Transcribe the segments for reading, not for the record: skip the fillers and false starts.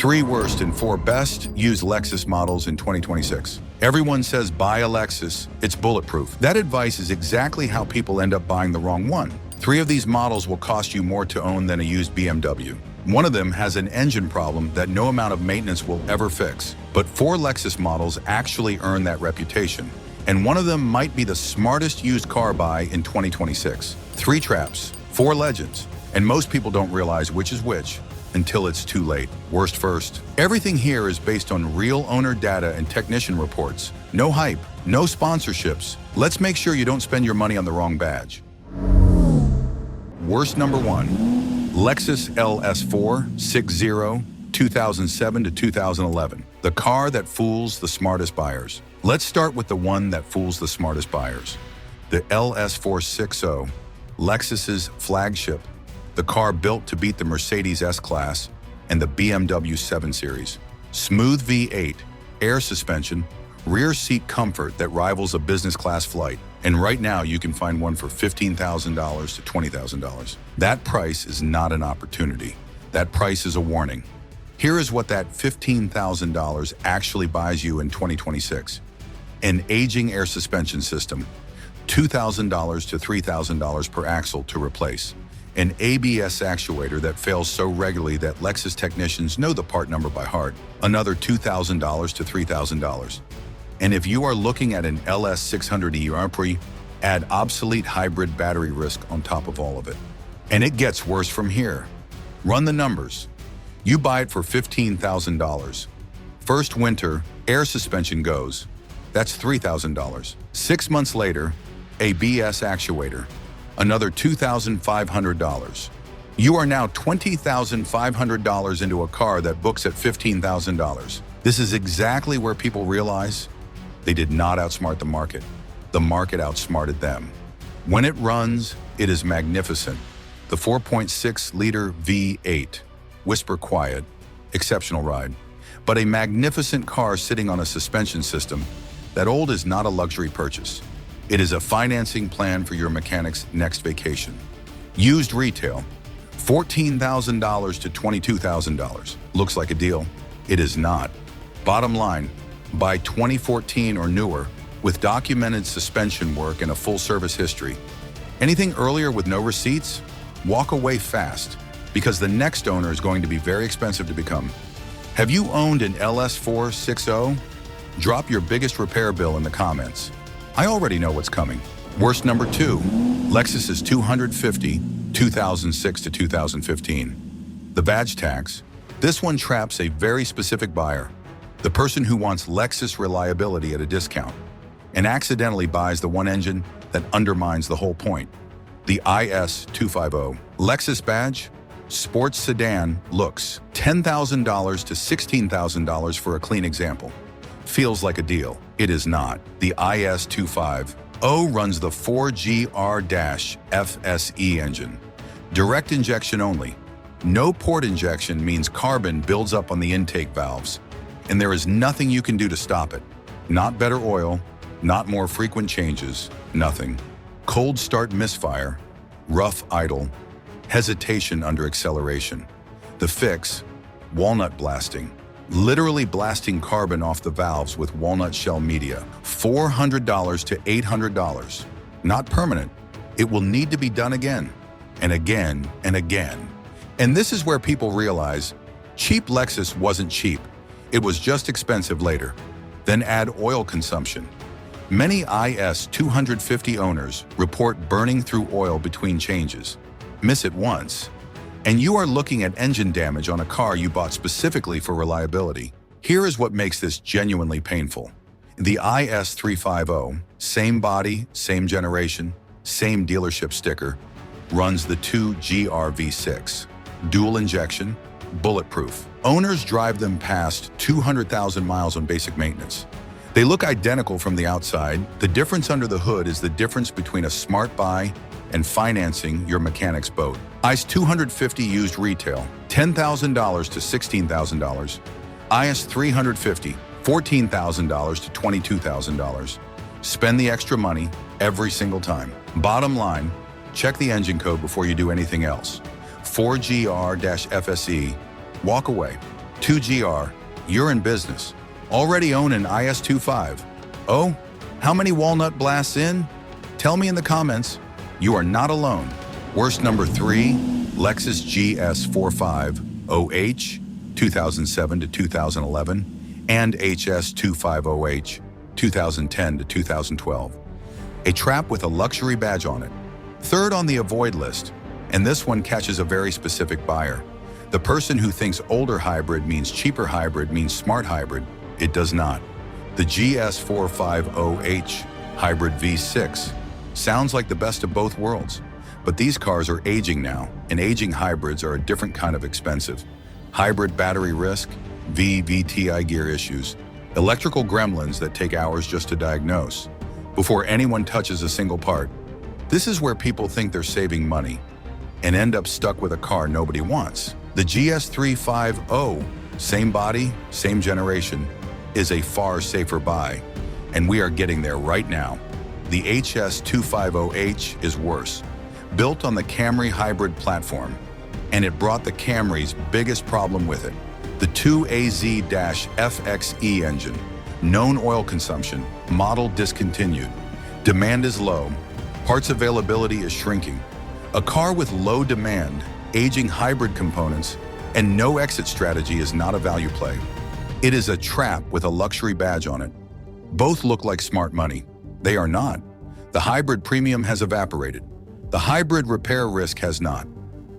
3 worst and 4 best used Lexus models in 2026. Everyone says buy a Lexus, it's bulletproof. That advice is exactly how people end up buying the wrong one. 3 of these models will cost you more to own than a used BMW. One of them has an engine problem that no amount of maintenance will ever fix. But 4 Lexus models actually earn that reputation. And one of them might be the smartest used car buy in 2026. 3 traps, 4 legends, and most people don't realize which is which until it's too late. Worst first. Everything here is based on real owner data and technician reports. No hype, no sponsorships. Let's make sure you don't spend your money on the wrong badge. Worst number 1, Lexus LS460 2007 to 2011. The car that fools the smartest buyers. Let's start with the one that fools the smartest buyers. The LS460, Lexus's flagship. The car built to beat the Mercedes S-Class and the BMW 7 Series. Smooth V8, air suspension, rear seat comfort that rivals a business class flight. And right now you can find one for $15,000 to $20,000. That price is not an opportunity. That price is a warning. Here is what that $15,000 actually buys you in 2026. An aging air suspension system, $2,000 to $3,000 per axle to replace. An ABS actuator that fails so regularly that Lexus technicians know the part number by heart, another $2,000 to $3,000. And if you are looking at an LS660, add obsolete hybrid battery risk on top of all of it. And it gets worse from here. Run the numbers. You buy it for $15,000. First winter, air suspension goes. That's $3,000. 6 months later, ABS actuator. Another $2,500. You are now $20,500 into a car that books at $15,000. This is exactly where people realize they did not outsmart the market. The market outsmarted them. When it runs, it is magnificent. The 4.6-liter V8, whisper quiet, exceptional ride. But a magnificent car sitting on a suspension system. That old is not a luxury purchase. It is a financing plan for your mechanic's next vacation. Used retail, $14,000 to $22,000. Looks like a deal. It is not. Bottom line, buy 2014 or newer with documented suspension work and a full service history. Anything earlier with no receipts? Walk away fast, because the next owner is going to be very expensive to become. Have you owned an LS460? Drop your biggest repair bill in the comments. I already know what's coming. Worst number 2, Lexus IS250 2006 to 2015. The badge tax. This one traps a very specific buyer, the person who wants Lexus reliability at a discount, and accidentally buys the one engine that undermines the whole point. The IS250. Lexus badge, sports sedan looks, $10,000 to $16,000 for a clean example. Feels like a deal. It is not. The IS250 runs the 4GR-FSE engine. Direct injection only. No port injection means carbon builds up on the intake valves, and there is nothing you can do to stop it. Not better oil, not more frequent changes, nothing. Cold start misfire, rough idle, hesitation under acceleration. The fix, walnut blasting. Literally blasting carbon off the valves with walnut shell media. $400 to $800. Not permanent. It will need to be done again, and again, and again. And this is where people realize cheap Lexus wasn't cheap. It was just expensive later. Then add oil consumption. Many IS250 owners report burning through oil between changes. Miss it once, and you are looking at engine damage on a car you bought specifically for reliability. Here is what makes this genuinely painful. The IS350, same body, same generation, same dealership sticker, runs the 2GR V6. Dual injection, bulletproof. Owners drive them past 200,000 miles on basic maintenance. They look identical from the outside. The difference under the hood is the difference between a smart buy and financing your mechanic's boat. IS250 used retail, $10,000 to $16,000. IS350, $14,000 to $22,000. Spend the extra money every single time. Bottom line, check the engine code before you do anything else. 4GR-FSE, walk away. 2GR, you're in business. Already own an IS250? Oh, how many walnut blasts in? Tell me in the comments. You are not alone. Worst number 3, Lexus GX460H, 2007 to 2011, and HS250H, 2010 to 2012. A trap with a luxury badge on it. Third on the avoid list, and this one catches a very specific buyer. The person who thinks older hybrid means cheaper hybrid means smart hybrid. It does not. The GS450H Hybrid V6 sounds like the best of both worlds, but these cars are aging now, and aging hybrids are a different kind of expensive. Hybrid battery risk, VVTi gear issues, electrical gremlins that take hours just to diagnose, before anyone touches a single part. This is where people think they're saving money and end up stuck with a car nobody wants. The GS350, same body, same generation, is a far safer buy, and we are getting there right now. The HS250H is worse. Built on the Camry hybrid platform, and it brought the Camry's biggest problem with it. The 2AZ-FXE engine, known oil consumption, model discontinued. Demand is low, parts availability is shrinking. A car with low demand, aging hybrid components, and no exit strategy is not a value play. It is a trap with a luxury badge on it. Both look like smart money. They are not. The hybrid premium has evaporated. The hybrid repair risk has not.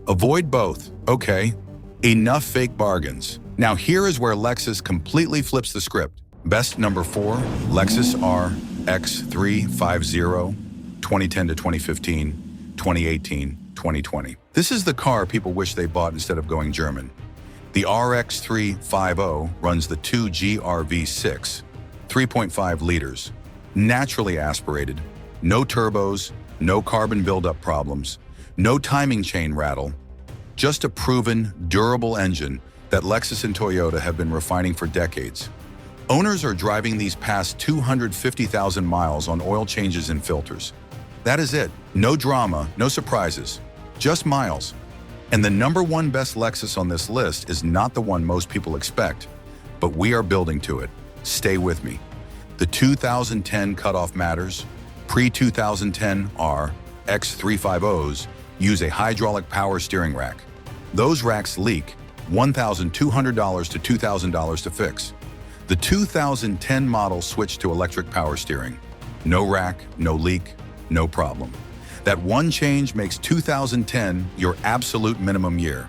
Avoid both. Okay, enough fake bargains. Now here is where Lexus completely flips the script. Best number 4, Lexus RX350, 2010 to 2015. 2018, 2020. This is the car people wish they bought instead of going German. The RX350 runs the 2GR V6, 3.5 liters, naturally aspirated, no turbos, no carbon buildup problems, no timing chain rattle, just a proven, durable engine that Lexus and Toyota have been refining for decades. Owners are driving these past 250,000 miles on oil changes and filters. That is it. No drama, no surprises, just miles. And the number 1 best Lexus on this list is not the one most people expect, but we are building to it. Stay with me. The 2010 cutoff matters. Pre-2010 RX350s use a hydraulic power steering rack. Those racks leak $1,200 to $2,000 to fix. The 2010 model switched to electric power steering. No rack, no leak, no problem. That one change makes 2010 your absolute minimum year.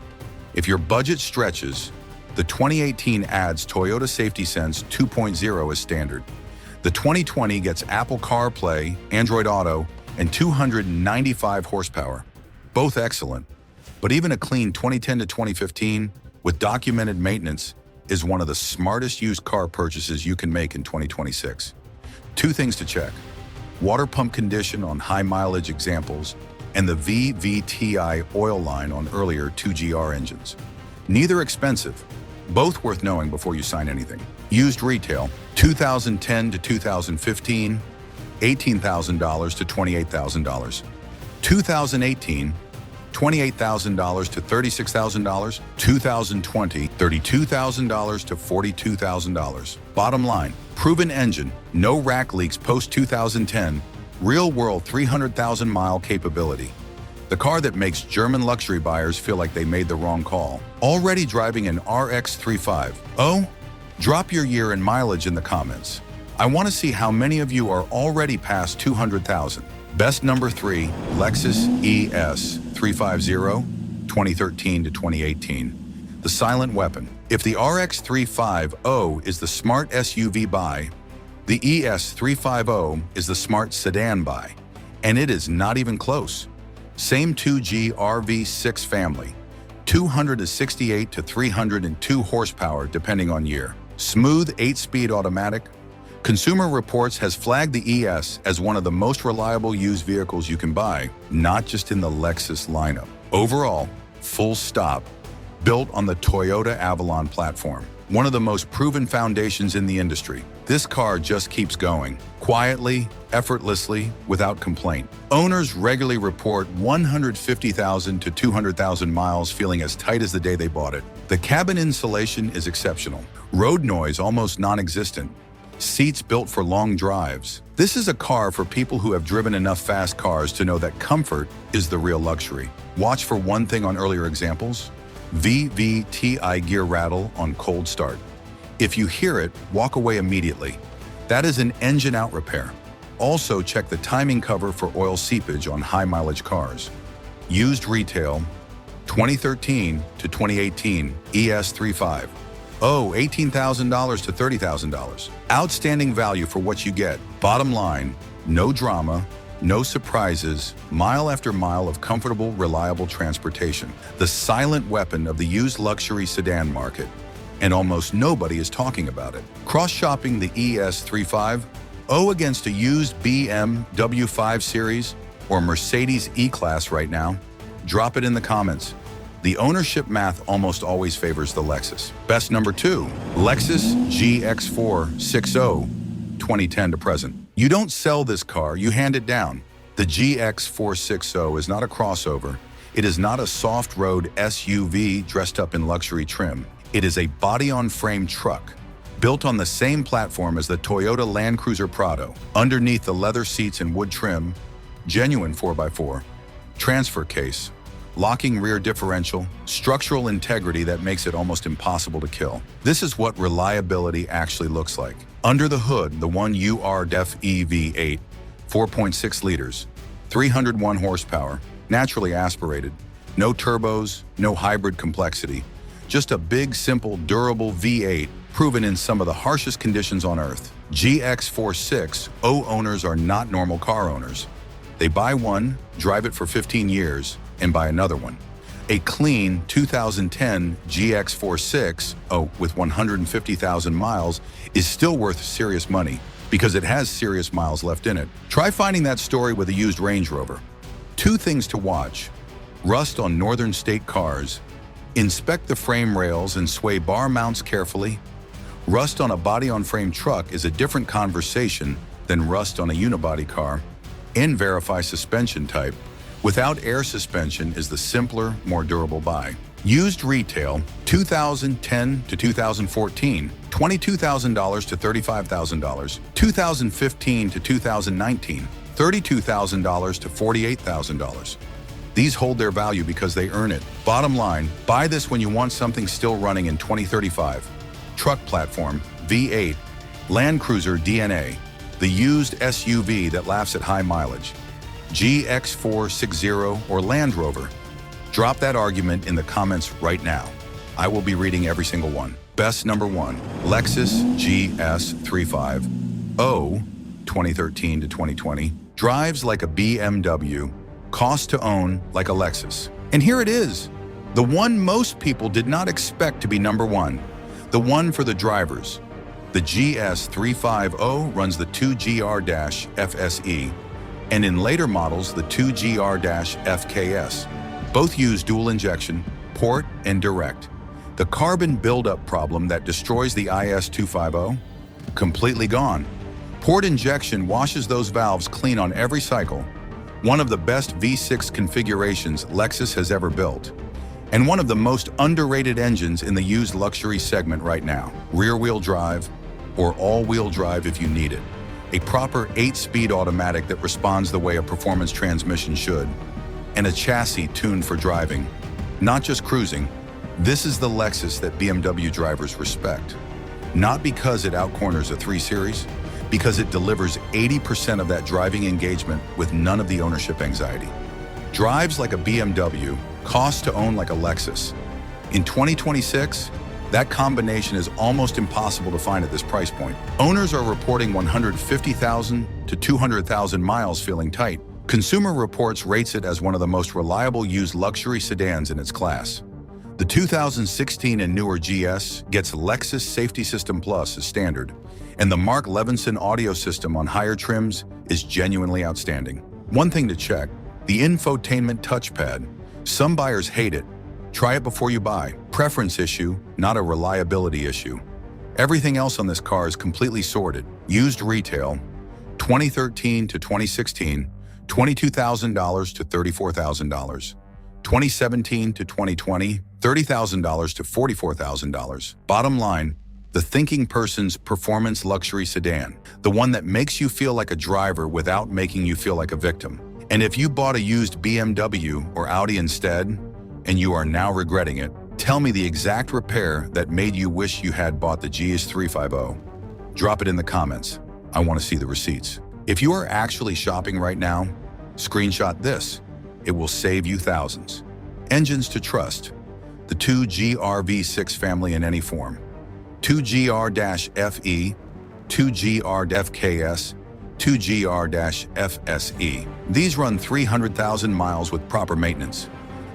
If your budget stretches, the 2018 adds Toyota Safety Sense 2.0 as standard. The 2020 gets Apple CarPlay, Android Auto, and 295 horsepower. Both excellent. But even a clean 2010 to 2015 with documented maintenance is one of the smartest used car purchases you can make in 2026. 2 things to check: water pump condition on high mileage examples, and the VVTi oil line on earlier 2GR engines. Neither expensive, both worth knowing before you sign anything. Used retail, 2010 to 2015, $18,000 to $28,000. 2018, $28,000 to $36,000. 2020, $32,000 to $42,000. Bottom line, proven engine, no rack leaks post-2010, real-world 300,000-mile capability. The car that makes German luxury buyers feel like they made the wrong call. Already driving an RX350? Oh? Drop your year and mileage in the comments. I want to see how many of you are already past 200,000. Best number 3, Lexus IS250, 2013 to 2018. The silent weapon. If the RX350 is the smart SUV buy, the IS350 is the smart sedan buy, and it is not even close. Same 2G RV6 family, 268 to 302 horsepower depending on year. Smooth 8-speed automatic. Consumer Reports has flagged the ES as one of the most reliable used vehicles you can buy, not just in the Lexus lineup. Overall, full stop, built on the Toyota Avalon platform, one of the most proven foundations in the industry. This car just keeps going, quietly, effortlessly, without complaint. Owners regularly report 150,000 to 200,000 miles feeling as tight as the day they bought it. The cabin insulation is exceptional. Road noise almost non-existent. Seats built for long drives. This is a car for people who have driven enough fast cars to know that comfort is the real luxury. Watch for one thing on earlier examples. VVTi gear rattle on cold start. If you hear it, walk away immediately. That is an engine out repair. Also check the timing cover for oil seepage on high mileage cars. Used retail, 2013 to 2018 ES35. Oh, $18,000 to $30,000. Outstanding value for what you get. Bottom line, no drama, no surprises, mile after mile of comfortable, reliable transportation. The silent weapon of the used luxury sedan market. And almost nobody is talking about it. Cross-shopping the ES35 against a used BMW 5 Series or Mercedes E-Class right now? Drop it in the comments. The ownership math almost always favors the Lexus. Best number 2, Lexus GX460, 2010 to present. You don't sell this car, you hand it down. The GX460 is not a crossover. It is not a soft road SUV dressed up in luxury trim. It is a body-on-frame truck, built on the same platform as the Toyota Land Cruiser Prado. Underneath the leather seats and wood trim, genuine 4x4, transfer case, locking rear differential, structural integrity that makes it almost impossible to kill. This is what reliability actually looks like. Under the hood, the 1UR-DEF EV8, 4.6 liters, 301 horsepower, naturally aspirated, no turbos, no hybrid complexity, just a big, simple, durable V8 proven in some of the harshest conditions on Earth. GX460 owners are not normal car owners. They buy one, drive it for 15 years, and buy another one. A clean 2010 GX460 with 150,000 miles is still worth serious money because it has serious miles left in it. Try finding that story with a used Range Rover. 2 things to watch: rust on northern state cars, inspect the frame rails and sway bar mounts carefully. Rust on a body-on-frame truck is a different conversation than rust on a unibody car. And verify suspension type. Without air suspension is the simpler, more durable buy. Used retail, 2010 to 2014, $22,000 to $35,000. 2015 to 2019, $32,000 to $48,000. These hold their value because they earn it. Bottom line, buy this when you want something still running in 2035. Truck platform, V8, Land Cruiser DNA, the used SUV that laughs at high mileage. GX460 or Land Rover. Drop that argument in the comments right now. I will be reading every single one. Best number 1, Lexus GS350, 2013 to 2020. Drives like a BMW, cost to own like a Lexus. And here it is, the one most people did not expect to be number 1, the one for the drivers. The GS350 runs the 2GR-FSE, and in later models, the 2GR-FKS. Both use dual injection, port and direct. The carbon buildup problem that destroys the IS250? Completely gone. Port injection washes those valves clean on every cycle. One of the best V6 configurations Lexus has ever built. And one of the most underrated engines in the used luxury segment right now. Rear-wheel drive, or all-wheel drive if you need it. A proper 8-speed automatic that responds the way a performance transmission should. And a chassis tuned for driving, not just cruising. This is the Lexus that BMW drivers respect. Not because it outcorners a 3 Series, because it delivers 80% of that driving engagement with none of the ownership anxiety. Drives like a BMW, costs to own like a Lexus. In 2026, that combination is almost impossible to find at this price point. Owners are reporting 150,000 to 200,000 miles feeling tight. Consumer Reports rates it as one of the most reliable used luxury sedans in its class. The 2016 and newer GS gets Lexus Safety System Plus as standard, and the Mark Levinson audio system on higher trims is genuinely outstanding. One thing to check, the infotainment touchpad. Some buyers hate it. Try it before you buy. Preference issue, not a reliability issue. Everything else on this car is completely sorted. Used retail, 2013 to 2016, $22,000 to $34,000. 2017 to 2020, $30,000 to $44,000. Bottom line, the thinking person's performance luxury sedan, the one that makes you feel like a driver without making you feel like a victim. And if you bought a used BMW or Audi instead, and you are now regretting it, tell me the exact repair that made you wish you had bought the GX350. Drop it in the comments. I want to see the receipts. If you are actually shopping right now, screenshot this. It will save you thousands. Engines to trust. The 2GR-V6 family in any form. 2GR-FE, 2GR-FKS, 2GR-FSE. These run 300,000 miles with proper maintenance.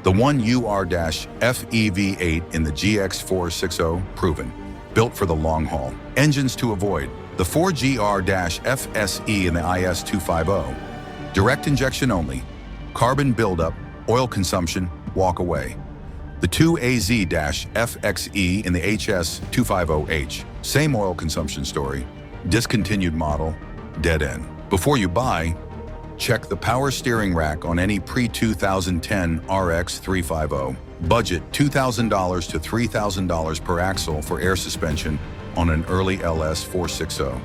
The 1UR-FEV8 in the GX460, proven. Built for the long haul. Engines to avoid. The 4GR-FSE in the IS250. Direct injection only. Carbon buildup, oil consumption, walk away. The 2AZ-FXE in the HS250H. Same oil consumption story. Discontinued model, dead end. Before you buy, check the power steering rack on any pre-2010 RX350. Budget $2,000 to $3,000 per axle for air suspension on an early LS460.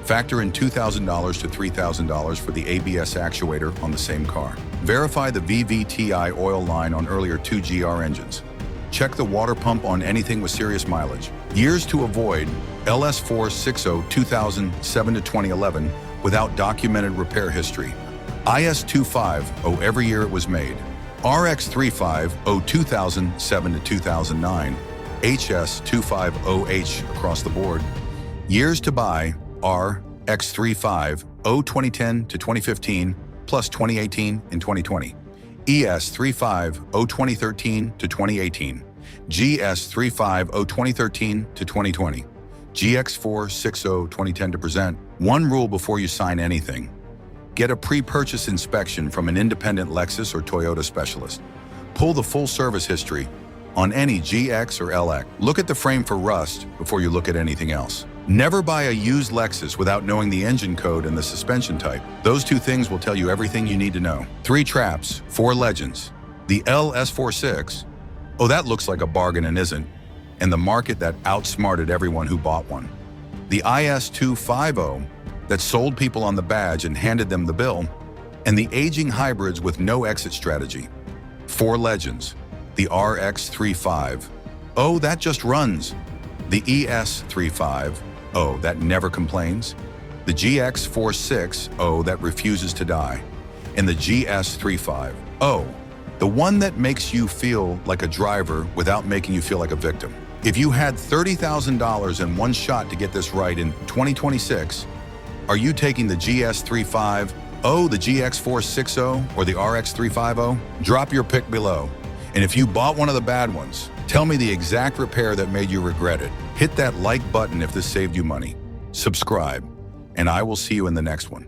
Factor in $2,000 to $3,000 for the ABS actuator on the same car. Verify the VVTi oil line on earlier 2GR engines. Check the water pump on anything with serious mileage. Years to avoid: LS460 2007 to 2011 without documented repair history. IS250 every year it was made. RX350 2007 to 2009. HS250H across the board. Years to buy: RX350 2010 to 2015 plus 2018 and 2020. ES350 2013 to 2018. GS350 2013 to 2020. GX460 2010 to present. One rule before you sign anything: get a pre-purchase inspection from an independent Lexus or Toyota specialist. Pull the full service history on any GX or LX. Look at the frame for rust before you look at anything else. Never buy a used Lexus without knowing the engine code and the suspension type. Those two things will tell you everything you need to know. 3 traps, 4 legends. The LS460, that looks like a bargain and isn't, and the market that outsmarted everyone who bought one. The IS250 that sold people on the badge and handed them the bill, and the aging hybrids with no exit strategy. 4 legends. The RX350, that just runs. The ES35, that never complains. The GX460, that refuses to die. And the GS35, the one that makes you feel like a driver without making you feel like a victim. If you had $30,000 in one shot to get this right in 2026, are you taking the GS35, the GX460, or the RX350? Drop your pick below. And if you bought one of the bad ones, tell me the exact repair that made you regret it. Hit that like button if this saved you money. Subscribe, and I will see you in the next one.